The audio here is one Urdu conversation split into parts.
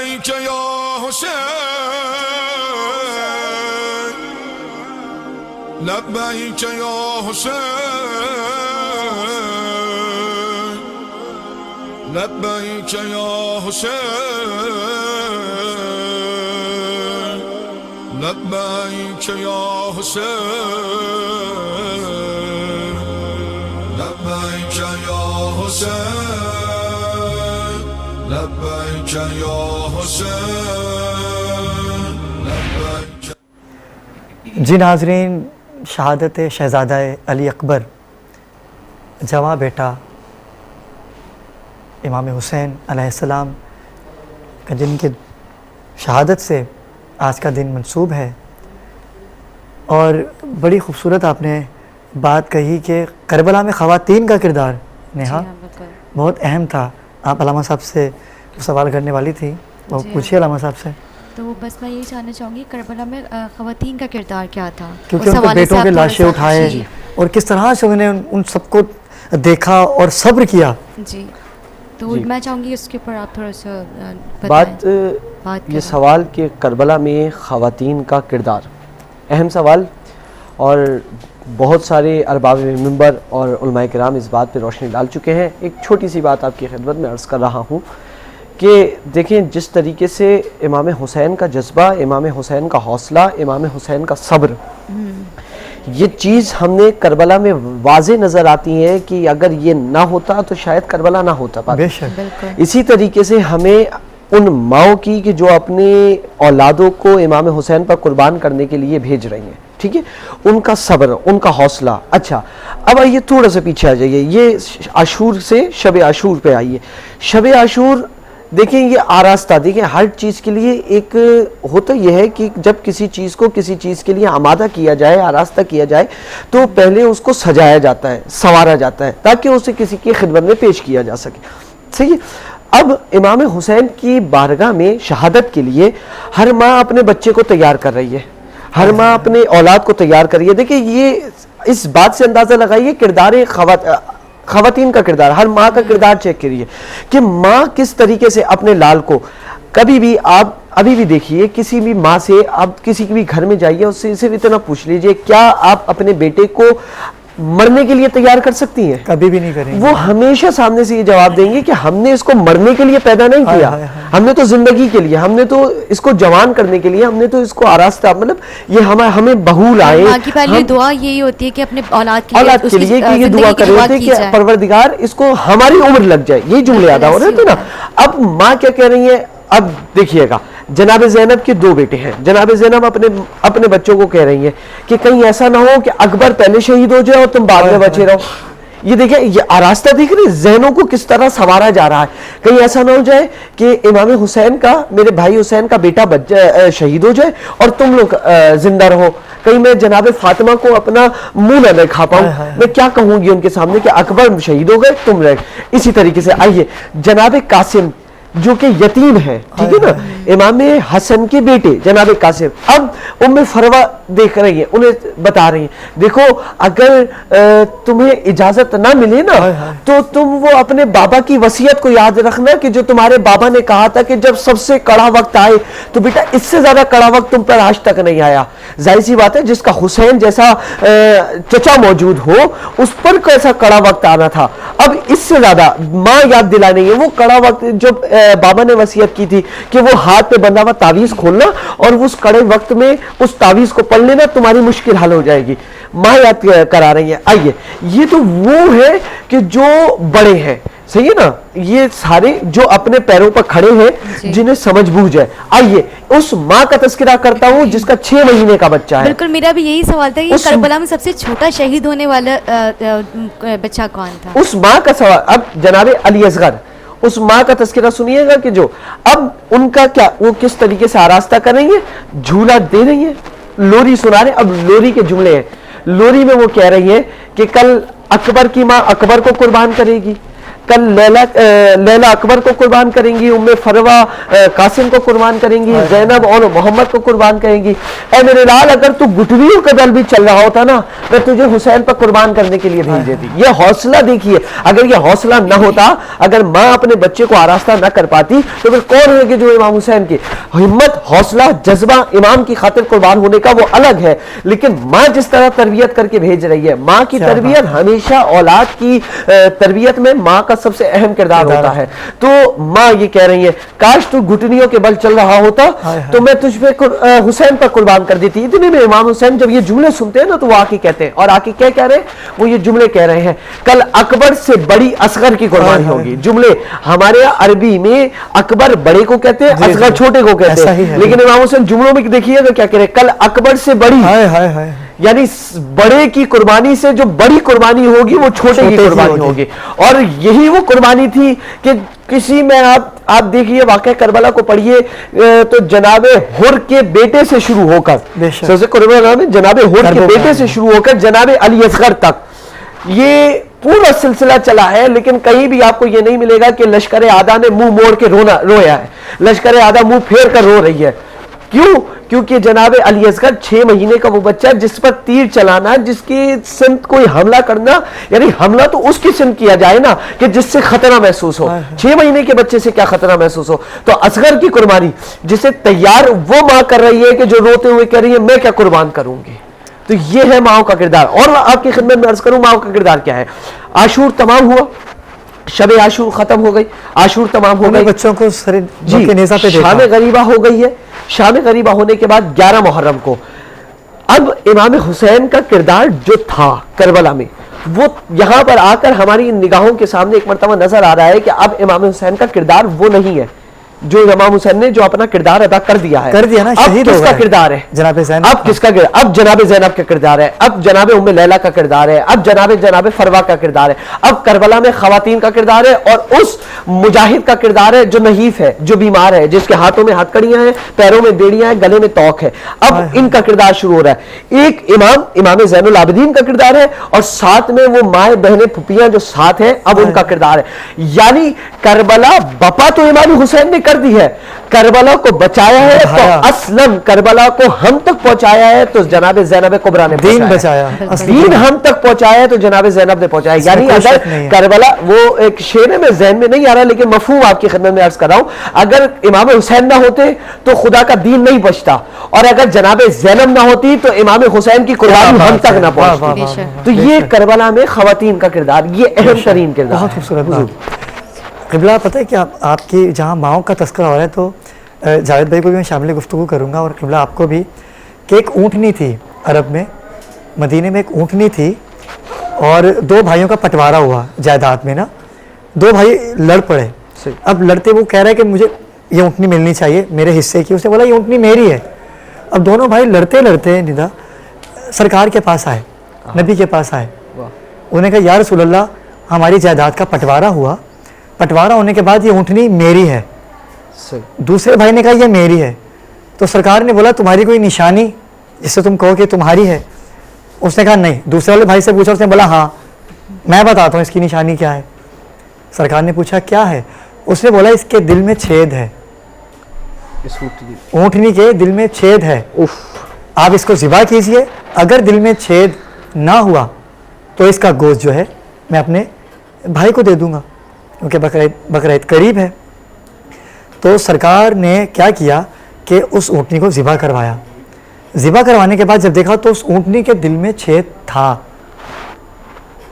لبیک یا حسین لبیک یا حسین لبیک یا حسین لبیک یا حسین لبیک یا حسین لبیک یا حسین لبیک. جی ناظرین، شہادت شہزادہ علی اکبر جواں بیٹا امام حسین علیہ السلام کا جن کی شہادت سے آج کا دن منسوب ہے، اور بڑی خوبصورت آپ نے بات کہی کہ کربلا میں خواتین کا کردار نیہا بہت اہم تھا. آپ علامہ صاحب سے سوال کرنے والی تھی، وہ پوچھیے علامہ صاحب سے. تو بس میں یہی جاننا چاہوں گی کربلا میں خواتین کا کردار کیا تھا، کیونکہ ان کے بیٹوں کے لاشیں اٹھائے اور کس طرح سے انہوں نے ان سب کو دیکھا اور صبر کیا. جی تو میں چاہوں گی اس کے اوپر آپ تھوڑا سا بات یہ سوال کہ کربلا میں خواتین کا کردار اہم سوال، اور بہت سارے ارباب منبر اور علماء کرام اس بات پہ روشنی ڈال چکے ہیں. ایک چھوٹی سی بات آپ کی خدمت میں عرض کر رہا ہوں کہ دیکھیں جس طریقے سے امام حسین کا جذبہ، امام حسین کا حوصلہ، امام حسین کا صبر، یہ چیز ہم نے کربلا میں واضح نظر آتی ہے کہ اگر یہ نہ ہوتا تو شاید کربلا نہ ہوتا. بے شک. اسی طریقے سے ہمیں ان ماؤں کی کہ جو اپنے اولادوں کو امام حسین پر قربان کرنے کے لیے بھیج رہی ہیں، ٹھیک ہے، ان کا صبر، ان کا حوصلہ. اچھا اب آئیے تھوڑا سا پیچھے آ جائیے، یہ عاشور سے شب عاشور پہ آئیے. شب عاشور دیکھیں یہ آراستہ، دیکھیں ہر چیز کے لیے ایک ہوتا یہ ہے کہ جب کسی چیز کو کسی چیز کے لیے آمادہ کیا جائے، آراستہ کیا جائے، تو پہلے اس کو سجایا جاتا ہے، سنوارا جاتا ہے تاکہ اسے کسی کی خدمت میں پیش کیا جا سکے. صحیح. اب امام حسین کی بارگاہ میں شہادت کے لیے ہر ماں اپنے بچے کو تیار کر رہی ہے، ہر ماں اپنے اولاد کو تیار کر رہی ہے. دیکھیں یہ اس بات سے اندازہ لگائیے کردار خواتین کا کردار، ہر ماں کا کردار چیک کریے کہ ماں کس طریقے سے اپنے لال کو، کبھی بھی آپ ابھی بھی دیکھیے کسی بھی ماں سے آپ کسی بھی گھر میں جائیے، اس سے صرف اتنا پوچھ لیجئے کیا آپ اپنے بیٹے کو مرنے کے لیے تیار کر سکتی ہیں؟ کبھی بھی نہیں کریں گے. وہ ہمیشہ سامنے سے یہ جواب دیں گے کہ ہم نے اس کو مرنے کے لیے پیدا نہیں کیا، ہم نے تو زندگی کے لیے، ہم نے تو اس کو جوان کرنے کے لیے، ہم نے تو اس کو آراستہ، مطلب یہ ہمیں بہول آئے. ماں کی پہلی دعا یہی ہوتی ہے کہ اپنے اولاد کے لیے کہ یہ دعا کر رہے تھے کہ پروردگار اس کو ہماری عمر لگ جائے، یہ جملے ادا ہو رہے تھے نا. اب ماں کیا کہہ رہی ہے؟ اب دیکھیے گا جناب زینب کے دو بیٹے ہیں، جناب زینب اپنے بچوں کو کہہ رہی ہیں کہ کہیں ایسا نہ ہو کہ اکبر پہلے شہید ہو جائے اور تم بعد میں بچے رہو. یہ دیکھیں یہ آراستہ دیکھ رہے ذہنوں کو کس طرح سنوارا جا رہا ہے. کہیں ایسا نہ ہو جائے کہ امام حسین کا، میرے بھائی حسین کا بیٹا شہید ہو جائے اور تم لوگ زندہ رہو. کہیں میں جناب فاطمہ کو اپنا منہ نہ دکھا پاؤں، میں کیا کہوں گی ان کے سامنے کہ اکبر شہید ہو گئے تم رہ. اسی طریقے سے آئیے جناب قاسم جو کہ یتیم ہے، ٹھیک ہے نا، امام حسن کے بیٹے جناب قاسم، اب ام فروہ دیکھ رہی ہیں، انہیں بتا رہی ہیں دیکھو اگر تمہیں اجازت نہ ملے نا تو تم وہ اپنے بابا کی وصیت کو یاد رکھنا کہ جو تمہارے بابا نے کہا تھا کہ جب سب سے کڑا وقت آئے تو بیٹا اس سے زیادہ کڑا وقت تم پر آج تک نہیں آیا. ظاہر سی بات ہے جس کا حسین جیسا چچا موجود ہو اس پر کیسا کڑا وقت آنا تھا. اب اس سے زیادہ ماں یاد دلا نہیں ہے وہ کڑا وقت جو بابا نے وصیت کی تھی کہ وہ ہاتھ پہ بندھا ہوا تعویذ کھولنا اور اس کڑے وقت میں اس تعویذ کو پڑھ لینا، تمہاری مشکل حل ہو جائے گی. ماں یاد کرا رہی ہے. آئیے یہ تو وہ ہے کہ جو بڑے ہیں، صحیح ہے نا، یہ سارے جو اپنے پیروں پر کھڑے ہیں جنہیں سمجھ بوجھ ہے. آئیے اس ماں کا تذکرہ کرتا ہوں جس کا 6 مہینے کا بچہ ہے. بالکل میرا بھی یہی سوال تھا کہ کربلا میں سب سے چھوٹا شہید ہونے والا بچہ کون تھا؟ اس ماں کا سوال. اب جناب علی اصغر، اس ماں کا تذکرہ سنیے گا کہ جو اب ان کا کیا، وہ کس طریقے سے آراستہ کر رہی ہیں، جھولا دے رہی ہیں، لوری سنا رہے. اب لوری کے جملے ہیں، لوری میں وہ کہہ رہی ہیں کہ کل اکبر کی ماں اکبر کو قربان کرے گی، کل لیلا اکبر کو قربان کریں گی, ام فروا قاسم کو قربان کریں گی, زینب اور محمد کو قربان کریں گی. اے میرے لال, اگر تو گٹھلیوں کا دل بھی چل رہا ہوتا نا, میں تجھے حسین پر قربان کرنے کے لیے بھیج دیتی. یہ حوصلہ دیکھیے, اگر یہ حوصلہ نہ ہوتا, اگر ماں اپنے بچے کو آراستہ نہ کر پاتی, تو پھر کون ہے کہ جو امام حسین کی ہمت, حوصلہ, جذبہ امام کی خاطر قربان ہونے کا وہ الگ ہے. لیکن ماں جس طرح تربیت کر کے بھیج رہی ہے, ماں کی تربیت ہمیشہ اولاد کی تربیت میں ماں کا سب سے اہم کردار ہوتا ہے. تو ماں یہ کہہ رہی ہے, کاش تو گھٹنیوں کے بل چل رہا ہوتا تو میں تجھ پہ حسین پر قربان کر دیتی. اتنے میں امام حسین جب یہ جملے سنتے ہیں نا, تو وہ آ کے کہتے ہیں, اور آ کے کیا کہہ رہے ہیں, وہ یہ جملے کہہ رہے ہیں, کل اکبر سے بڑی اصغر کی قربانی ہوگی. جملے ہمارے عربی میں اکبر بڑے کو کہتے ہیں, اصغر چھوٹے کو کہتے ہیں, لیکن امام حسین جملوں میں دیکھیے گا کیا کہہ رہے ہیں, کل اکبر سے بڑی, یعنی بڑے کی قربانی سے جو بڑی قربانی ہوگی وہ چھوٹے کی قربانی ہوگی. اور یہی وہ قربانی تھی کہ کسی میں آپ دیکھیے واقعہ کربلا کو پڑھیے تو جناب حر کے بیٹے سے شروع ہو کر, سب سے کربلا میں جناب حر کے بیٹے سے شروع ہو کر جناب علی اصغر تک یہ پورا سلسلہ چلا ہے. لیکن کہیں بھی آپ کو یہ نہیں ملے گا کہ لشکر اعداء نے منہ موڑ کے رویا ہے, لشکر اعداء منہ پھیر کر رو رہی ہے. کیوں؟ کیونکہ جناب علی اصغر 6 مہینے کا وہ بچہ جس پر تیر چلانا, جس کی سمت کوئی حملہ کرنا, یعنی حملہ تو اس کی سمت کیا جائے نا کہ جس سے خطرہ محسوس ہو. 6 مہینے کے بچے سے کیا خطرہ محسوس ہو. تو اصغر کی قربانی جسے تیار وہ ماں کر رہی ہے کہ جو روتے ہوئے کہہ رہی ہے میں کیا قربان کروں گی. تو یہ ہے ماؤں کا کردار. اور آپ کی خدمت میں عرض کروں ماؤں کا کردار کیا ہے. عاشور تمام ہوا, شب عاشور ختم ہو گئی, عاشور تمام ہو گئی, بچوں کو شام غریبہ ہو گئی ہے. شام غریبہ ہونے کے بعد 11 محرم کو اب امام حسین کا کردار جو تھا کربلا میں, وہ یہاں پر آ کر ہماری نگاہوں کے سامنے ایک مرتبہ نظر آ رہا ہے کہ اب امام حسین کا کردار وہ نہیں ہے جو امام حسین نے جو اپنا کردار ادا کر دیا ہے. نا, اب کس کا کردار ہے جناب زینب, اب کس کا کردار, اب جناب زینب کا کردار ہے, اب جناب ام لیلا کا کردار ہے, اب جناب فروا کا کردار ہے, اب کربلا میں خواتین کا کردار ہے, اور اس مجاہد کا کردار ہے جو نحیف ہے, جو بیمار ہے, جس کے ہاتھوں میں ہتکڑیاں ہیں, پیروں میں بیڑیاں ہیں, گلے میں توق ہے. اب ان کا کردار شروع ہو رہا ہے. ایک امام زین العابدین کا کردار ہے, اور ساتھ میں وہ مائیں بہنیں پھپھیاں جو ساتھ ہیں, اب ان کا کردار ہے. یعنی کربلا بپا تو امام حسین نے کر دی ہے, کربلا کو بچایا ہے, تو اصلاً کربلا کو ہم تک پہنچایا ہے تو جناب زینب کبریٰ نے دین بچایا, دین ہم تک پہنچایا ہے تو جناب زینب نے پہنچایا. یعنی اگر کربلا, وہ ایک شعر میں ذہن میں نہیں آ رہا لیکن مفہوم آپ کی خدمت میں عرض کر رہا ہوں, اگر امام حسین نہ ہوتے تو خدا کا دین نہیں بچتا, اور اگر جناب زینب نہ ہوتی تو امام حسین کی قربانی ہم تک نہ پہنچتی. تو یہ کربلا میں خواتین کا کردار, یہ اہم ترین کردار. بہت خوبصورت. قبلہ پتہ ہے کہ آپ کی جہاں ماؤں کا تذکرہ ہو رہا ہے تو جاوید بھائی کو بھی میں شامل گفتگو کروں گا, اور قبلہ آپ کو بھی, کہ ایک اونٹنی تھی عرب میں, مدینے میں ایک اونٹنی تھی, اور 2 بھائیوں کا پٹوارا ہوا جائیداد میں نا, 2 بھائی لڑ پڑے. اب لڑتے وہ کہہ رہے کہ مجھے یہ اونٹنی ملنی چاہیے میرے حصے کی. اس نے بولا یہ اونٹنی میری ہے. اب دونوں بھائی لڑتے لڑتے ندا سرکار کے پاس آئے, نبی کے پاس آئے. انہوں نے کہا یا رسول اللہ ہماری جائیداد کا پٹوارا ہوا, پٹوارا ہونے کے بعد یہ اونٹنی میری ہے. دوسرے بھائی نے کہا یہ میری ہے. تو سرکار نے بولا تمہاری کوئی نشانی جس سے تم کہو کہ تمہاری ہے؟ اس نے کہا نہیں. دوسرے والے بھائی سے پوچھا, اس نے بولا ہاں میں بتاتا ہوں اس کی نشانی کیا ہے. سرکار نے پوچھا کیا ہے؟ اس نے بولا اس کے دل میں چھید ہے, اونٹنی کے دل میں چھید ہے, آپ اس کو ذبح کیجئے, اگر دل میں چھید نہ ہوا تو اس کا گوشت جو ہے میں اپنے بھائی کو دے دوں گا کیونکہ بقرعید قریب ہے. تو سرکار نے کیا کیا کہ اس اونٹنی کو ذبح کروایا. ذبح کروانے کے بعد جب دیکھا تو اس اونٹنی کے دل میں چھید تھا,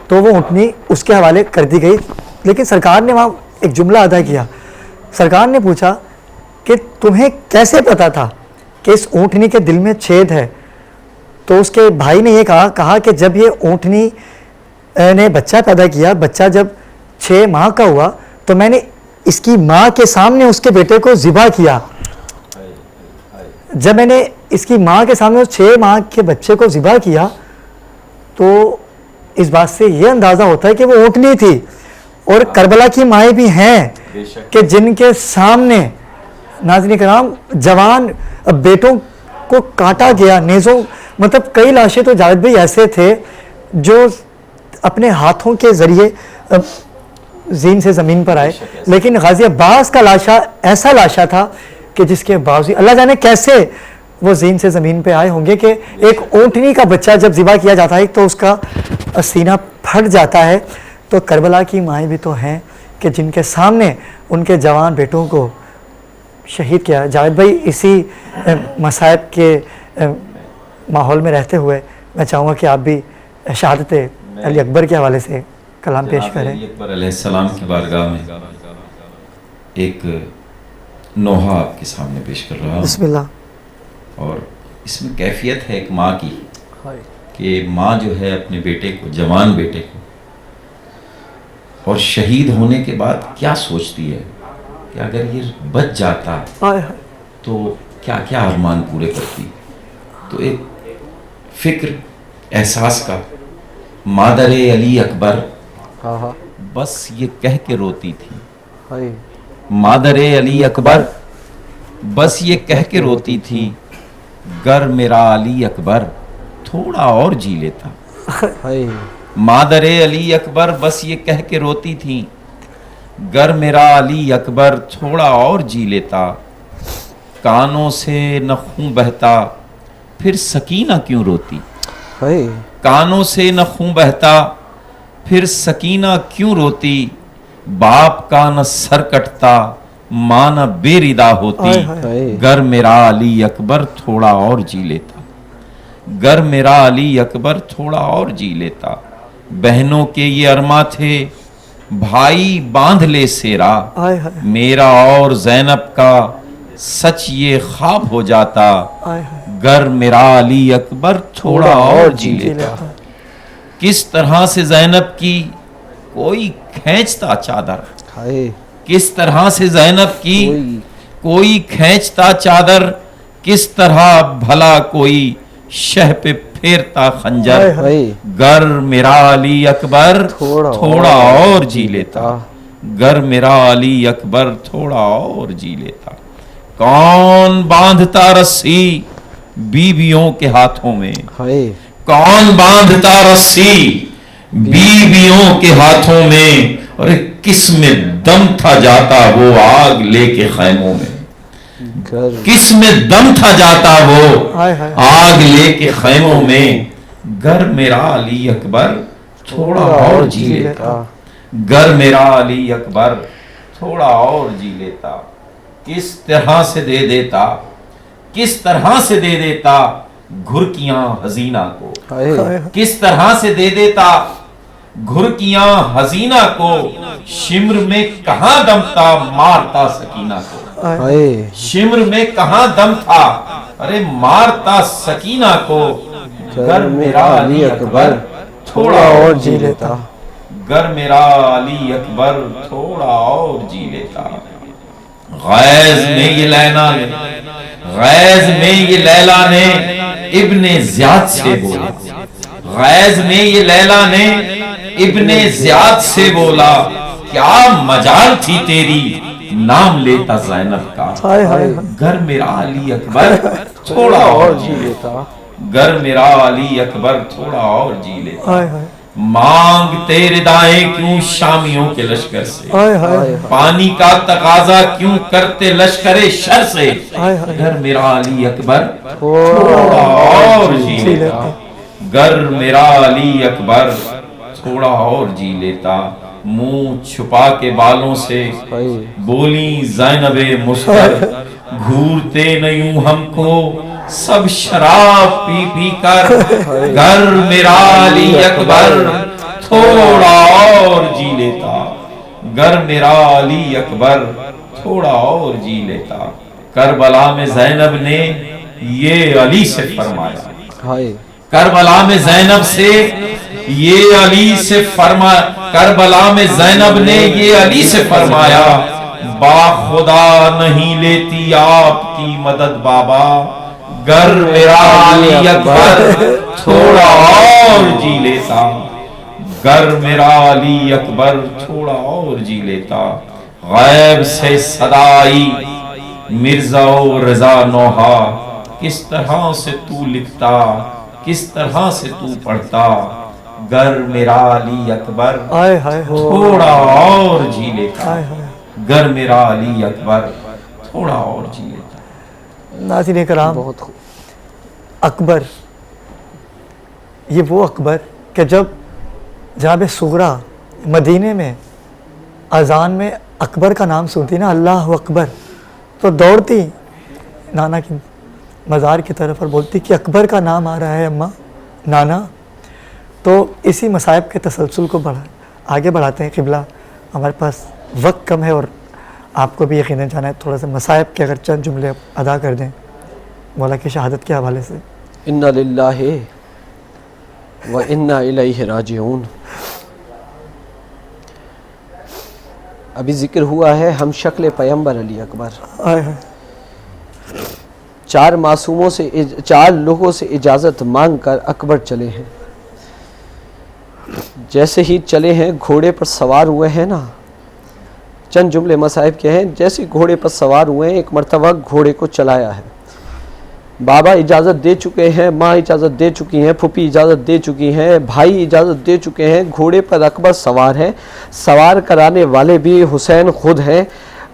تو وہ اونٹنی اس کے حوالے کر دی گئی. لیکن سرکار نے وہاں ایک جملہ ادا کیا. سرکار نے پوچھا کہ تمہیں کیسے پتا تھا کہ اس اونٹنی کے دل میں چھید ہے؟ تو اس کے بھائی نے یہ کہا کہ جب یہ اونٹنی نے بچہ پیدا کیا, بچہ جب 6 ماہ کا ہوا تو میں نے اس کی ماں کے سامنے اس کے بیٹے کو ذبح کیا. جب میں نے اس کی ماں کے سامنے اس 6 ماہ کے بچے کو ذبح کیا تو اس بات سے یہ اندازہ ہوتا ہے کہ وہ اونٹنی تھی. اور کربلا کی مائیں بھی ہیں کہ جن کے سامنے ناظرین کرام جوان بیٹوں کو کاٹا گیا, نیزوں, مطلب کئی لاشیں تو جاوید بھائی ایسے تھے جو اپنے ہاتھوں کے ذریعے زین سے زمین پر آئے, لیکن غازی عباس کا لاشا ایسا لاشا تھا کہ جس کے باوجود اللہ جانے کیسے وہ زین سے زمین پہ آئے ہوں گے کہ ایک اونٹنی کا بچہ جب ذبح کیا جاتا ہے تو اس کا سینہ پھٹ جاتا ہے. تو کربلا کی مائیں بھی تو ہیں کہ جن کے سامنے ان کے جوان بیٹوں کو شہید کیا. جاوید بھائی, اسی مصائب کے ماحول میں رہتے ہوئے میں چاہوں گا کہ آپ بھی شہادت علی اکبر کے حوالے سے کلام پیش کریں. علی اکبر علیہ السلام کی بارگاہ میں ایک نوحہ آپ کے سامنے پیش کر رہا ہوں. بسم اللہ. اور اس میں کیفیت ہے ایک ماں کی کہ ماں جو ہے اپنے بیٹے کو, جوان بیٹے کو, اور شہید ہونے کے بعد کیا سوچتی ہے کہ اگر یہ بچ جاتا تو کیا کیا ارمان پورے کرتی. تو ایک فکر, احساس کا, مادر علی اکبر بس یہ کہہ کے روتی تھی, مادر علی اکبر بس یہ کہہ کے روتی تھی, گر میرا علی اکبر تھوڑا اور جی لیتا. مادر علی اکبر بس یہ کہہ کے روتی تھی, گر میرا علی اکبر تھوڑا اور جی لیتا. کانوں سے نہ خون بہتا پھر سکینہ کیوں روتی. کانوں سے نہ خون بہتا پھر سکینہ کیوں روتی. باپ کا نہ سر کٹتا ماں نہ بے ردا ہوتی. گر میرا علی اکبر تھوڑا اور جی لیتا. گر میرا علی اکبر تھوڑا اور جی لیتا. بہنوں کے یہ ارما تھے بھائی باندھ لے سیرا. میرا اور زینب کا سچ یہ خواب ہو جاتا. گر میرا علی اکبر تھوڑا اور جی لیتا. کس طرح سے زینب کی کوئی کھینچتا چادر. کس طرح سے زینب کی کوئی کھینچتا چادر. کس طرح بھلا کوئی شہ پہ پھیرتا خنجر. گر میرا علی اکبر تھوڑا اور جی لیتا. گر میرا علی اکبر تھوڑا اور جی لیتا. کون باندھتا رسی بیویوں کے ہاتھوں میں. کون باندھتا رسی بیویوں کے ہاتھوں میں. اور کس میں دم تھا جاتا وہ آگ لے کے خیموں میں. کس میں دم تھا جاتا وہ آگ لے کے خیموں میں. گر میرا علی اکبر تھوڑا اور جی لیتا. گر میرا علی اکبر تھوڑا اور جی لیتا. کس طرح سے دے دیتا, کس طرح سے دے دیتا گھرکیاں حزینہ کو. کس طرح سے دے دیتا گھرکیاں حزینہ کو. شمر میں کہاں دم تھا مارتا سکینہ کو. شمر میں کہاں دم تھا ارے مارتا سکینہ کو. گر میرا علی اکبر تھوڑا اور جی لیتا. گر میرا علی اکبر تھوڑا اور جی لیتا. غیظ میں یہ لیلا نے, غیظ میں یہ لیلا نے ابن زیاد سے بولا. غیظ میں یہ لیلا نے ابن زیاد سے بولا. کیا مجال تھی تیری نام لیتا زینب کا. گر میرا علی اکبر تھوڑا اور جی لیتا. گر میرا علی اکبر تھوڑا اور جی لیتا. مانگتے ردائیں کیوں شامیوں کے لشکر سے. پانی کا تقاضا کیوں کرتے لشکر شر سے. گر میرا علی اکبر تھوڑا اور جی لیتا. گر میرا علی اکبر تھوڑا اور جی لیتا. منہ چھپا کے بالوں سے بولی زینب مستر. گھورتے نیوں ہم کو سب شراب پی پی کر. گر میرا علی اکبر تھوڑا اور جی لیتا. گر میرا علی اکبر تھوڑا اور جی لیتا. کربلا میں زینب نے یہ علی سے فرمایا. کربلا میں زینب سے یہ علی سے فرمایا. کربلا میں زینب نے یہ علی سے فرمایا. با خدا نہیں لیتی آپ کی مدد بابا. گر میرا علی اکبر تھوڑا اور جی لیتا. گر میرا علی اکبر تھوڑا اور جی لیتا. غیب سے صدا آئی مرزا و رضا نوحہ. کس طرح سے تو لکھتا, کس طرح سے تو پڑھتا. گر میرا علی اکبر آئے ہائے تھوڑا اور جی لیتا، ہائے ہائے۔ گر میرا علی اکبر تھوڑا اور جی لیتا۔ ناظرین کرام، بہت خوب۔ اکبر، یہ وہ اکبر کہ جب جناب صغرا مدینے میں اذان میں اکبر کا نام سنتی نا، اللہ اکبر، تو دوڑتی نانا کی مزار کی طرف اور بولتی کہ اکبر کا نام آ رہا ہے اماں، نانا۔ تو اسی مصائب کے تسلسل کو آگے بڑھاتے ہیں قبلہ، ہمارے پاس وقت کم ہے اور آپ کو بھی یقیناً جانا ہے، تھوڑا سا مصائب کے اگر چند جملے ادا کر دیں مولا کی شہادت کے حوالے سے۔ انا للہ و انا الیہ راجعون۔ ابھی ذکر ہوا ہے ہم شکل پیغمبر علی اکبر، آئے ہائے۔ چار لوگوں سے اجازت مانگ کر اکبر چلے ہیں۔ جیسے ہی چلے ہیں گھوڑے پر سوار ہوئے ہیں نا، چند جملے مصائب کے ہیں، جیسے گھوڑے پر سوار ہوئے ہیں ایک مرتبہ گھوڑے کو چلایا ہے، بابا اجازت دے چکے ہیں، ماں اجازت دے چکی ہیں، پھوپھی اجازت دے چکی ہیں، بھائی اجازت دے چکے ہیں، گھوڑے پر اکبر سوار ہے، سوار کرانے والے بھی حسین خود ہیں۔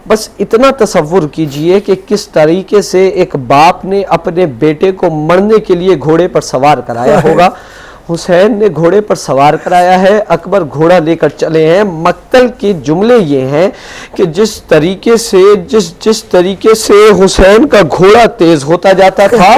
بس اتنا تصور کیجئے کہ کس طریقے سے ایک باپ نے اپنے بیٹے کو مرنے کے لیے گھوڑے پر سوار کرایا ہوگا۔ حسین نے گھوڑے پر سوار کرایا ہے، اکبر گھوڑا لے کر چلے ہیں۔ مقتل کے جملے یہ ہیں کہ جس طریقے سے حسین کا گھوڑا تیز ہوتا جاتا تھا،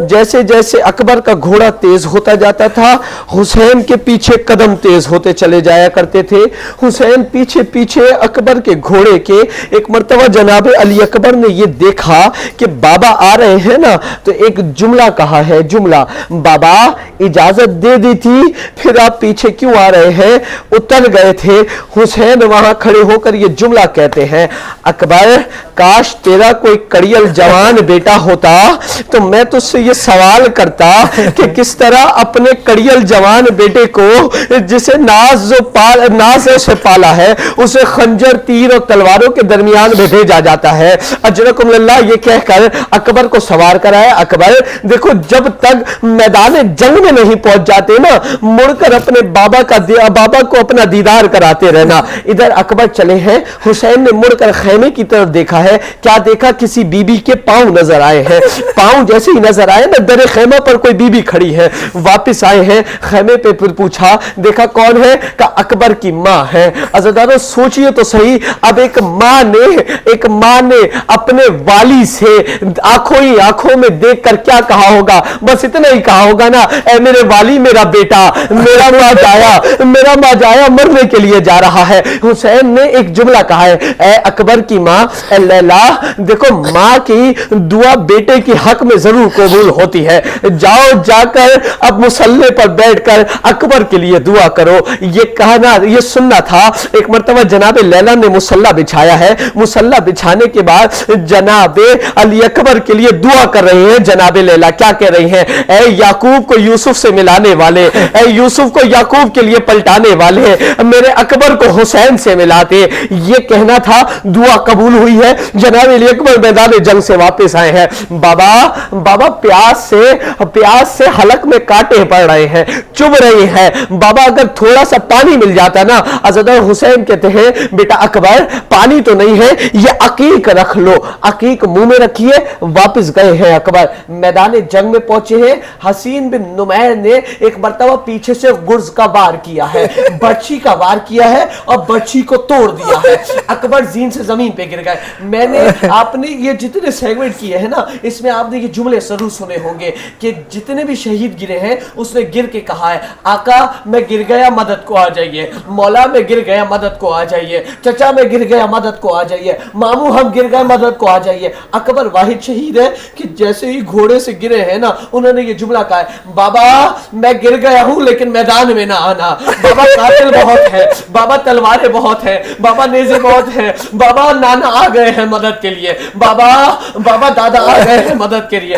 جیسے جیسے اکبر کا گھوڑا تیز ہوتا جاتا تھا، حسین کے پیچھے قدم تیز ہوتے چلے جایا کرتے تھے۔ حسین پیچھے پیچھے اکبر کے گھوڑے کے، ایک مرتبہ جناب علی اکبر نے یہ دیکھا کہ بابا آ رہے ہیں نا، تو ایک جملہ کہا ہے، جملہ، بابا اجازت دے دی تھی، پھر آپ پیچھے کیوں آ رہے ہیں؟ اتر گئے تھے۔ حسین وہاں کھڑے ہو کر یہ جملہ کہتے ہیں، اکبر کاش تیرا کوئی کڑیل جوان بیٹا ہوتا تو میں تجھ سے یہ سوال کرتا کہ کس طرح اپنے کڑیل جوان بیٹے کو، جسے ناز سے پالا ہے، اسے خنجر، تیر اور تلواروں کے درمیان میں بھیجا جاتا ہے، اجرکم اللہ یہ کہہ کر اکبر کو سوار کرایا۔ اکبر دیکھو جب تک میدان جنگ میں نہیں پہنچ جاتے نا، مڑ کر اپنے بابا کو اپنا دیدار کراتے رہنا۔ ادھر اکبر چلے ہیں، حسین نے مڑ کر خیمے کی طرف دیکھا ہے، کیا دیکھا؟ کسی بی بی کے پاؤں نظر آئے ہیں۔ پاؤں جیسے ہی نظر آئے نا، در خیمہ پر کوئی بی بی کھڑی ہے۔ واپس آئے ہیں خیمے پہ، پھر پوچھا، دیکھا کون ہے؟ کہ اکبر کی ماں ہے۔ عزیزانو سوچئے تو صحیح، اب ایک ماں نے اپنے والی سے آنکھوں ہی آنکھوں میں دیکھ کر کیا کہا ہوگا؟ بس اتنا ہی کہا ہوگا نا، اے میرے والی، میرا بیٹا، میرا ماں جایا مرنے کے لیے جا رہا ہے۔ حسین نے ایک جملہ کہا ہے، اے اکبر کی ماں، اے لیلا، دیکھو ماں کی دعا بیٹے کی حق میں ضرور قبول ہوتی ہے، جاؤ جا کر اب مصلی پر بیٹھ کر اکبر کے لیے دعا کرو۔ یہ کہنا، یہ سننا تھا۔ ایک مرتبہ جناب لیلا نے مصلی بچھایا ہے، مصلی بچھانے کے بعد جناب علی اکبر کے لیے دعا کر رہے ہیں۔ جناب لیلا کیا کہہ رہی ہیں؟ اے یعقوب کو یوسف سے ملانے والے، اے یوسف کو یعقوب کے لیے پلٹانے والے، میرے اکبر کو حسین سے ملاتے۔ یہ کہنا تھا، دعا قبول ہوئی ہے۔ جناب علی اکبر میدان جنگ سے واپس آئے ہیں۔ بابا پیاس سے حلق میں کانٹے پڑ رہے ہیں، چبھ رہے ہیں۔ بابا اگر تھوڑا سا پانی مل جاتا نا، حضرت حسین کہتے ہیں، بیٹا اکبر پانی تو نہیں ہے، یہ عقیق رکھ لو، عقیق منہ میں رکھیے۔ واپس گئے ہیں اکبر، میدان جنگ میں پہنچے ہیں۔ حسین بن نمیر نے ایک مرتبہ پیچھے سے گرز کا وار کیا ہے، برچھی کا وار کیا ہے اور برچھی کو توڑ دیا ہے۔ اکبر زین سے زمین پہ گر گئے۔ آپ نے یہ جتنے سیگمنٹ کیے ہیں نا، اس میں آپ نے یہ جملے ضرور سنے ہوں گے کہ جتنے بھی شہید گرے ہیں، اس نے گر کے کہا ہے، آقا میں گر گیا، مدد کو آ جائیے، مولا میں گر گیا، مدد کو آ جائیے، چچا میں گر گیا، مدد کو آ جائیے، ماموں ہم گر گئے، مدد کو آ جائیے۔ اکبر واحد شہید ہے کہ جیسے ہی گھوڑے سے گرے ہیں نا، انہوں نے یہ جملہ کہا ہے، بابا میں گر گیا ہوں لیکن میدان میں نہ آنا، بابا قاتل بہت ہے، بابا تلواریں بہت ہیں، بابا نیزے بہت ہیں، بابا نانا آ گئے ہیں مدد کے لیے، بابا دادا آ گئے ہیں مدد کے لیے۔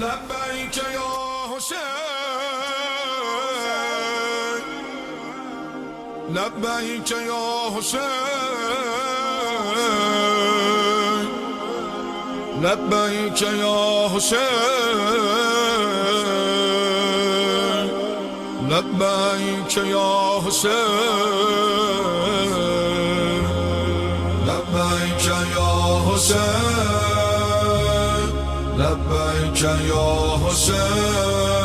لبيك يا حسين لبيك يا حسين لبيك يا حسين لبيك يا حسين لبيك يا حسين لبيك يا حسين